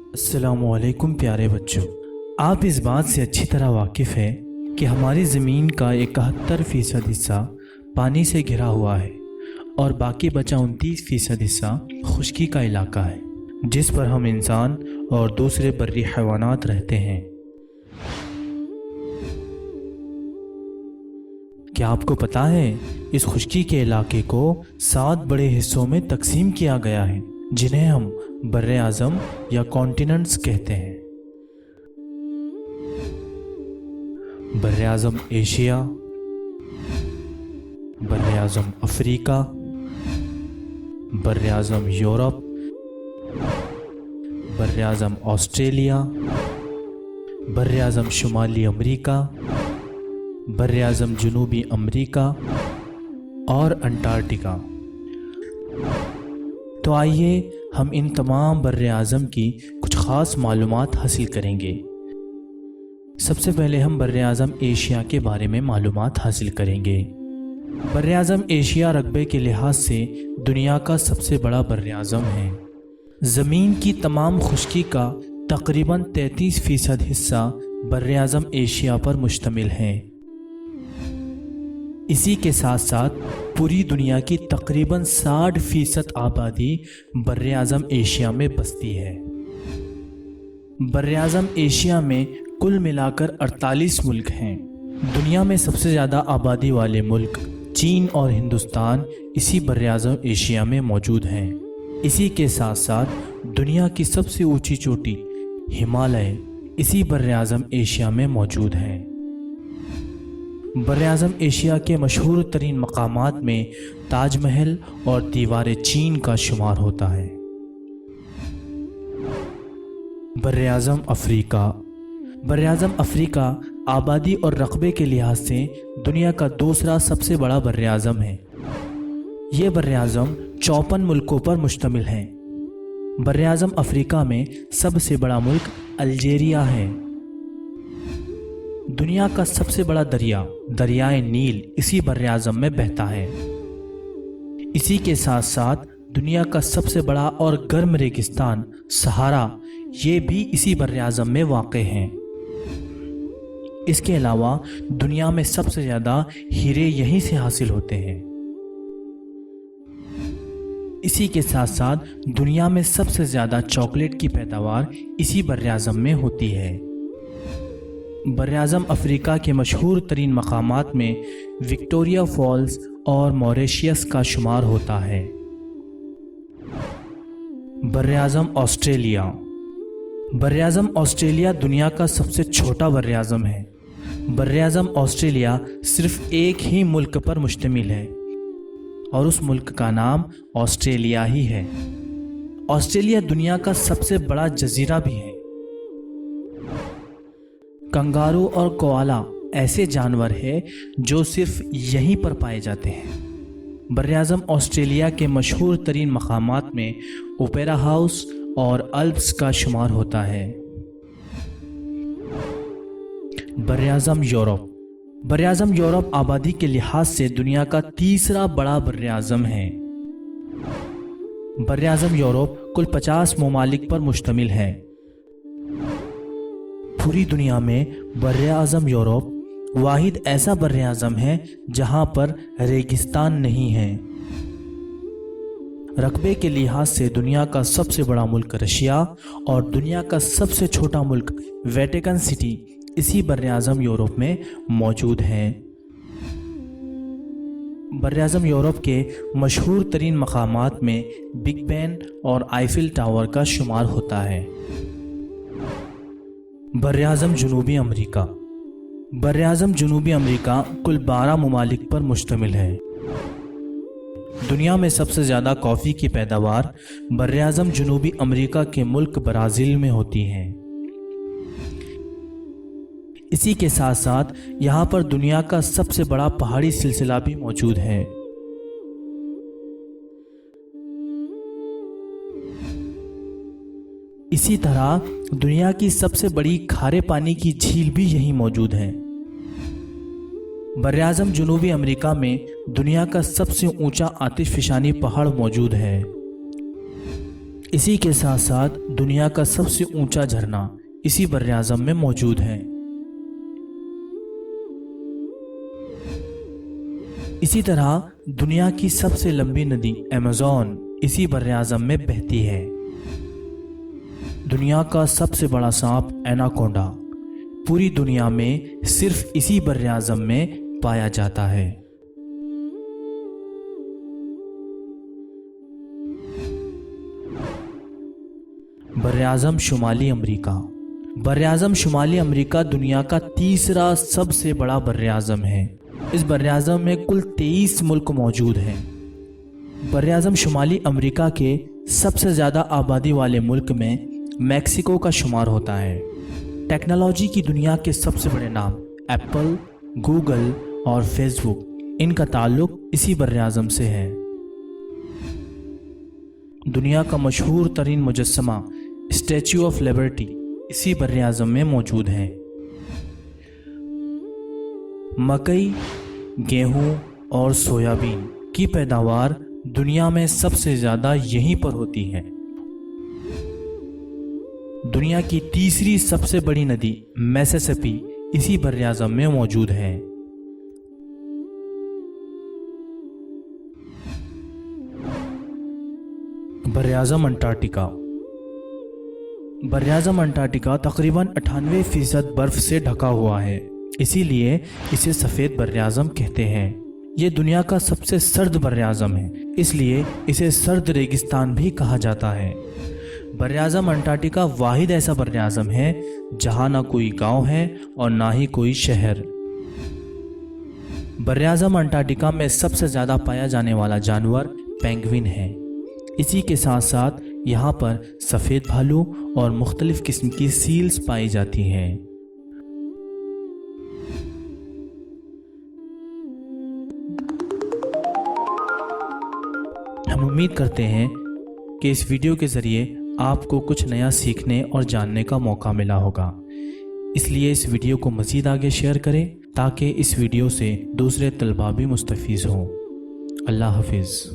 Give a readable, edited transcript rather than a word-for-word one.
अस्सलाम वालेकुम प्यारे बच्चों, आप इस बात से अच्छी तरह वाकिफ़ हैं कि हमारी ज़मीन का 71% हिस्सा पानी से घिरा हुआ है और बाकी बचा 29% हिस्सा खुश्की का इलाका है, जिस पर हम इंसान और दूसरे बर्री हैवानात रहते हैं। क्या आपको पता है, इस खुश्की के इलाके को 7 बड़े हिस्सों में तकसीम किया गया है, जिन्हें हम बर्रे आज़म या कॉन्टिनेंट्स कहते हैं। बर्रे आज़म एशिया, बर्रे आज़म अफ्रीका, बर्रे आज़म यूरोप, बर्रे आज़म ऑस्ट्रेलिया, बर्रे आज़म शुमाली अमरीका, बर्रे आज़म जनूबी अमरीका और अंटार्कटिका। तो आइए हम इन तमाम बर्रे आज़म की कुछ ख़ास मालूमात हासिल करेंगे। सबसे पहले हम बर्रे आज़म एशिया के बारे में मालूमात हासिल करेंगे। बर्रे आज़म एशिया रकबे के लिहाज से दुनिया का सबसे बड़ा बर्रे आज़म है। ज़मीन की तमाम खुश्की का तकरीबन 33% हिस्सा बर्रे आज़म एशिया पर मुश्तमिल है। इसी के साथ साथ पूरी दुनिया की तकरीबन 60% आबादी बर्रे आज़म एशिया में बसती है। बर्रे आज़म एशिया में कुल मिलाकर 48 मुल्क हैं। दुनिया में सबसे ज़्यादा आबादी वाले मुल्क चीन और हिंदुस्तान इसी बर्रे आज़म एशिया में मौजूद हैं। इसी के साथ साथ दुनिया की सबसे ऊंची चोटी हिमालय इसी बर्रे आज़म एशिया में मौजूद हैं। बर्रे आज़म एशिया के मशहूर तरीन मकामात में ताजमहल और दीवार चीन का शुमार होता है। बर्रे आज़म अफ्रीका। बर्रे आज़म अफ्रीका आबादी और रकबे के लिहाज से दुनिया का दूसरा सबसे बड़ा बर्रे आज़म है। ये बर्रे आज़म 54 मुल्कों पर मुश्तमिल है। बर्रे आज़म अफ्रीका में सबसे बड़ा मुल्क अल्जीरिया है। दुनिया का सबसे बड़ा दरियाए नील इसी बर्रे आज़म में बहता है। इसी के साथ साथ दुनिया का सबसे बड़ा और गर्म रेगिस्तान सहारा ये भी इसी बर्रे आज़म में वाक़े हैं। इसके अलावा दुनिया में सबसे ज़्यादा हीरे यहीं से हासिल होते हैं। इसी के साथ साथ दुनिया में सबसे ज़्यादा चॉकलेट की पैदावार इसी बर्रे आज़म में होती है। बर्रे आज़म अफ्रीका के मशहूर तरीन मकामात में विक्टोरिया फॉल्स और मॉरिशस का शुमार होता है। बर्रे आज़म ऑस्ट्रेलिया। बर्रे आज़म ऑस्ट्रेलिया दुनिया का सबसे छोटा बर्रे आज़म है। बर्रे आज़म ऑस्ट्रेलिया सिर्फ एक ही मुल्क पर मुश्तमिल है और उस मुल्क का नाम ऑस्ट्रेलिया ही है। ऑस्ट्रेलिया दुनिया का सबसे बड़ा जजीरा भी है। कंगारू और कोआला ऐसे जानवर हैं जो सिर्फ यहीं पर पाए जाते हैं। बर्रे आज़म ऑस्ट्रेलिया के मशहूर तरीन मकामात में ओपेरा हाउस और अल्प्स का शुमार होता है। बर्रे आज़म यूरोप। बर्रे आज़म यूरोप आबादी के लिहाज से दुनिया का तीसरा बड़ा बर्रे आज़म है। बर्रे आज़म यूरोप कुल 50 ममालिक पर मुश्तमिल है। पूरी दुनिया में बर्रे आज़म यूरोप वाहिद ऐसा बर्रे आज़म है जहां पर रेगिस्तान नहीं है। रकबे के लिहाज से दुनिया का सबसे बड़ा मुल्क रशिया और दुनिया का सबसे छोटा मुल्क वेटिकन सिटी इसी बर्रे आज़म यूरोप में मौजूद हैं। बर्रे आज़म यूरोप के मशहूर तरीन मकामात में बिग बैन और आईफिल टावर का शुमार होता है। बर्रे आज़म जनूबी अमरीका। बर्रे आज़म जनूबी अमरीका कुल 12 ममालिक पर मुश्तमिल है। दुनिया में सबसे ज़्यादा कॉफ़ी की पैदावार बर्रे आज़म जनूबी अमरीका के मुल्क ब्राज़ील में होती है। इसी के साथ साथ यहाँ पर दुनिया का सबसे बड़ा पहाड़ी सिलसिला भी मौजूद है। इसी तरह दुनिया की सबसे बड़ी खारे पानी की झील भी यहीं मौजूद है। बर्रे आज़म जनूबी अमेरिका में दुनिया का सबसे ऊंचा आतिशफशानी पहाड़ मौजूद है। اسی کے ساتھ ساتھ دنیا کا سب سے اونچا جھرنا اسی بر اعظم میں موجود ہے۔ اسی طرح دنیا کی سب سے لمبی ندی ایمیزون اسی بر اعظم میں بہتی ہے۔ دنیا کا سب سے بڑا سانپ ایناکونڈا پوری دنیا میں صرف اسی بر اعظم میں پایا جاتا ہے۔ بر اعظم شمالی امریکہ۔ بر اعظم شمالی امریکہ دنیا کا تیسرا سب سے بڑا بر اعظم ہے۔ اس بر اعظم میں کل 23 ملک موجود ہیں۔ بر اعظم شمالی امریکہ کے سب سے زیادہ آبادی والے ملک میں میکسیکو کا شمار ہوتا ہے۔ ٹیکنالوجی کی دنیا کے سب سے بڑے نام ایپل، گوگل اور فیس بک، ان کا تعلق اسی بر اعظم سے ہے۔ دنیا کا مشہور ترین مجسمہ اسٹیچو آف لبرٹی اسی بر اعظم میں موجود ہے۔ مکئی، گیہوں اور سویابین کی پیداوار دنیا میں سب سے زیادہ یہیں پر ہوتی ہے۔ دنیا کی تیسری سب سے بڑی ندی میسیسپی اسی بر اعظم میں موجود ہے۔ بر اعظم انٹارکٹیکا۔ بر اعظم انٹارکٹیکا تقریباً 98% برف سے ڈھکا ہوا ہے، اسی لیے اسے سفید بر اعظم کہتے ہیں۔ یہ دنیا کا سب سے سرد بر اعظم ہے، اس لیے اسے سرد ریگستان بھی کہا جاتا ہے۔ بر اعظم انٹارکٹیکا واحد ایسا بر اعظم ہے جہاں نہ کوئی گاؤں ہے اور نہ ہی کوئی شہر۔ بر اعظم انٹارکٹیکا میں سب سے زیادہ پایا جانے والا جانور پینگوئن ہے۔ اسی کے ساتھ ساتھ یہاں پر سفید بھالو اور مختلف قسم کی سیلز پائی جاتی ہیں۔ ہم امید کرتے ہیں کہ اس ویڈیو کے ذریعے آپ کو کچھ نیا سیکھنے اور جاننے کا موقع ملا ہوگا۔ اس لیے اس ویڈیو کو مزید آگے شیئر کریں تاکہ اس ویڈیو سے دوسرے طلباء بھی مستفید ہوں۔ اللہ حافظ۔